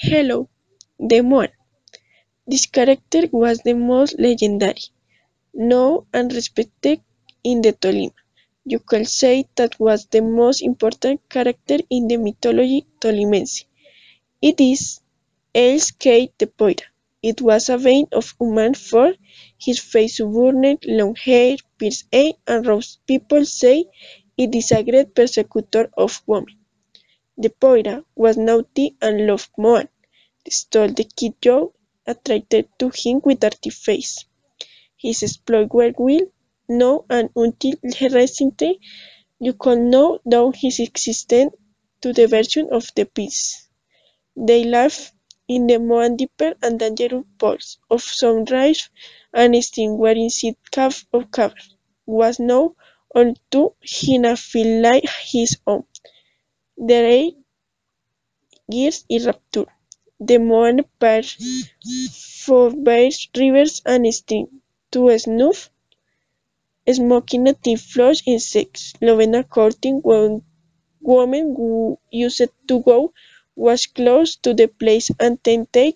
Hello, the Moan. This character was the most legendary, known and respected in the Tolima. You could say that was the most important character in the mythology tolimense. It is else Kate the Poira. It was a vein of human for his face burned, long hair, pierced eye, and rose. People say it is a great persecutor of women. The Poira was naughty and loved Moan, stole the kid Joe, attracted to him with artifice. His exploits were well known and until recently you could not doubt his existence to the version of the piece. They live in the more deeper and dangerous pools of sunrise and stream wherein Sid Cave of Cave was known unto him a field like his own. There are gears in rapture. The Moan pair for various rivers and streams to snuff smoking native flowers insects, loving a courting woman who used to go was close to the place and tempted